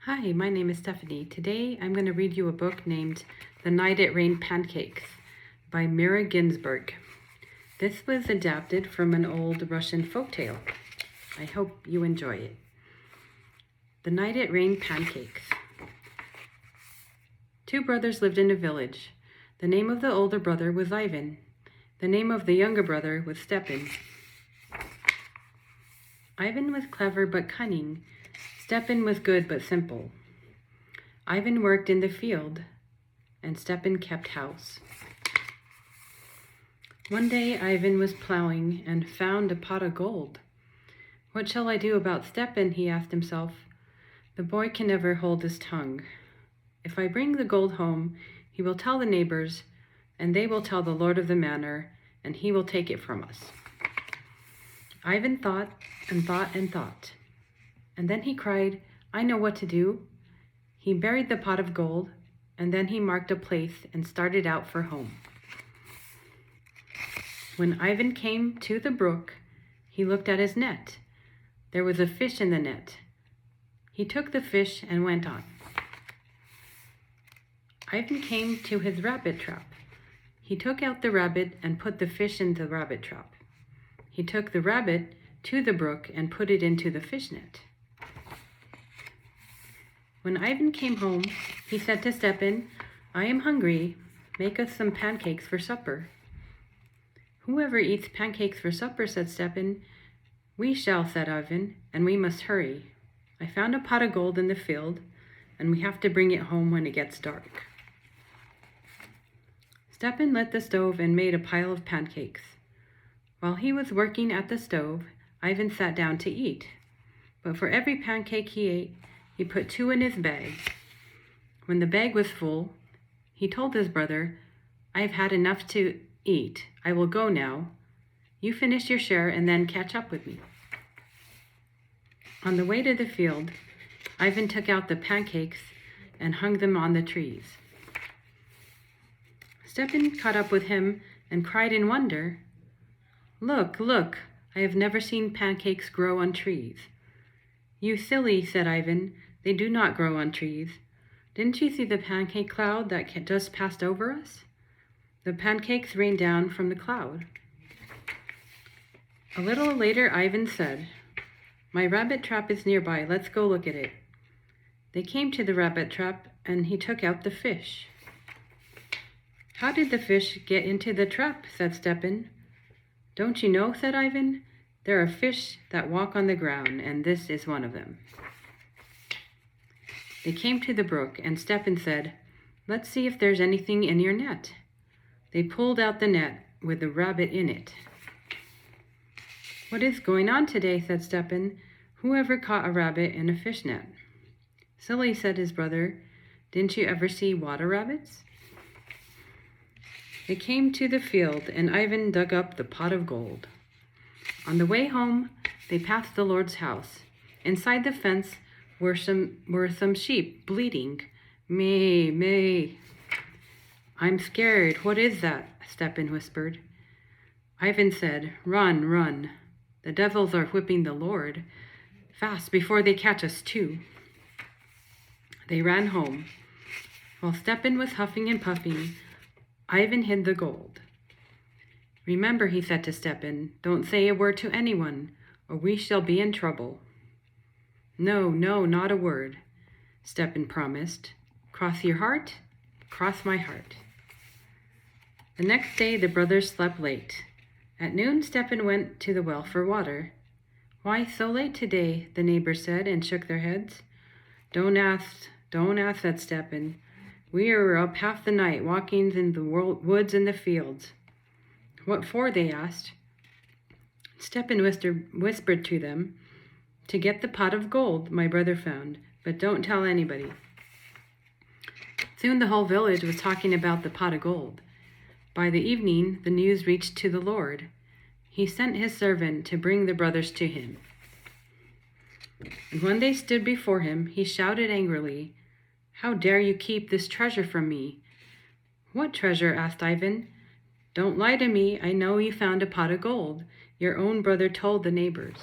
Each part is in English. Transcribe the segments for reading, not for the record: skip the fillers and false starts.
Hi, my name is Stephanie. Today I'm going to read you a book named The Night It Rained Pancakes by Mirra Ginsburg. This was adapted from an old Russian folktale. I hope you enjoy it. The Night It Rained Pancakes. Two brothers lived in a village. The name of the older brother was Ivan. The name of the younger brother was Stepan. Ivan was clever but cunning. Stepan was good but simple. Ivan worked in the field, and Stepan kept house. One day Ivan was plowing and found a pot of gold. What shall I do about Stepan? He asked himself. The boy can never hold his tongue. If I bring the gold home, he will tell the neighbors, and they will tell the lord of the manor, and he will take it from us. Ivan thought and thought and thought. And then he cried, I know what to do. He buried the pot of gold, and then he marked a place and started out for home. When Ivan came to the brook, he looked at his net. There was a fish in the net. He took the fish and went on. Ivan came to his rabbit trap. He took out the rabbit and put the fish in the rabbit trap. He took the rabbit to the brook and put it into the fish net. When Ivan came home, he said to Stepan, I am hungry. Make us some pancakes for supper. Whoever eats pancakes for supper, said Stepan. We shall, said Ivan, and we must hurry. I found a pot of gold in the field, and we have to bring it home when it gets dark. Stepan lit the stove and made a pile of pancakes. While he was working at the stove, Ivan sat down to eat. But for every pancake he ate, he put 2 in his bag. When the bag was full, he told his brother, I have had enough to eat. I will go now. You finish your share and then catch up with me. On the way to the field, Ivan took out the pancakes and hung them on the trees. Stepan caught up with him and cried in wonder, Look, look, I have never seen pancakes grow on trees. You silly, said Ivan, they do not grow on trees. Didn't you see the pancake cloud that just passed over us? The pancakes rained down from the cloud. A little later, Ivan said, My rabbit trap is nearby. Let's go look at it. They came to the rabbit trap, and he took out the fish. How did the fish get into the trap? Said Stepan. Don't you know, said Ivan, there are fish that walk on the ground, and this is one of them. They came to the brook, and Stepan said, Let's see if there's anything in your net. They pulled out the net with the rabbit in it. What is going on today? Said Stepan. Who ever caught a rabbit in a fish net? Silly, said his brother. Didn't you ever see water rabbits? They came to the field, and Ivan dug up the pot of gold. On the way home, they passed the Lord's house. Inside the fence were some sheep bleating. Mee, mee. I'm scared. What is that? Stepan whispered. Ivan said, Run, run. The devils are whipping the Lord. Fast, before they catch us too. They ran home. While Stepan was huffing and puffing, Ivan hid the gold. Remember, he said to Stepan, don't say a word to anyone, or we shall be in trouble. No, no, not a word, Stepan promised. Cross your heart, cross my heart. The next day the brothers slept late. At noon Stepan went to the well for water. Why so late today? The neighbors said and shook their heads. Don't ask, said Stepan. We were up half the night walking in the woods and the fields. What for? They asked. Stepan whispered to them, to get the pot of gold my brother found, but don't tell anybody. Soon the whole village was talking about the pot of gold. By the evening, the news reached to the Lord. He sent his servant to bring the brothers to him. And when they stood before him, he shouted angrily, How dare you keep this treasure from me? What treasure? Asked Ivan. Don't lie to me. I know you found a pot of gold. Your own brother told the neighbors.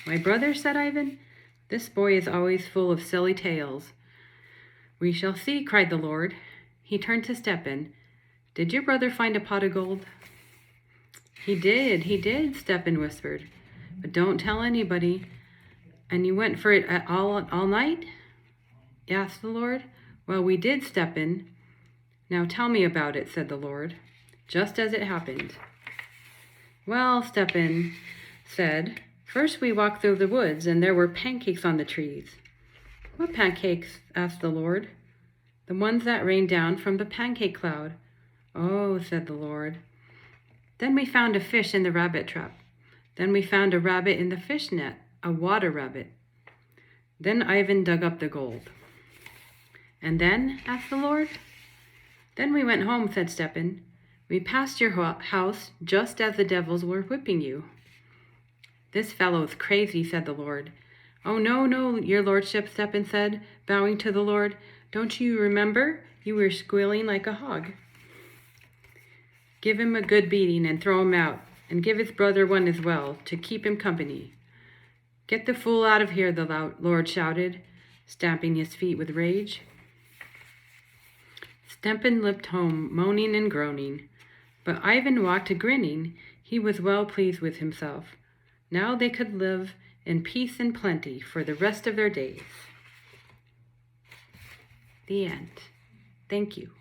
My brother, said Ivan. This boy is always full of silly tales." "We shall see," cried the Lord. He turned to Stepan. "Did your brother find a pot of gold?" He did," Stepan whispered. "But don't tell anybody." "And you went for it all night?" asked the Lord. "Well, we did, Stepan." "Now tell me about it," said the Lord, just as it happened. "Well," Stepan said, "first we walked through the woods, and there were pancakes on the trees." "What pancakes?" asked the Lord. "The ones that rained down from the pancake cloud." "Oh," said the Lord. "Then we found a fish in the rabbit trap. Then we found a rabbit in the fish net, a water rabbit. Then Ivan dug up the gold." "And then?" asked the Lord. "Then we went home," said Stepan. "We passed your house just as the devils were whipping you." "This fellow's crazy," said the Lord. "Oh, no, your lordship," Stepan said, bowing to the Lord. "Don't you remember? You were squealing like a hog." "Give him a good beating and throw him out, and give his brother one as well, to keep him company." "Get the fool out of here," the Lord shouted, stamping his feet with rage. Stepan limped home, moaning and groaning. But Ivan walked grinning. He was well pleased with himself. Now they could live in peace and plenty for the rest of their days. The end. Thank you.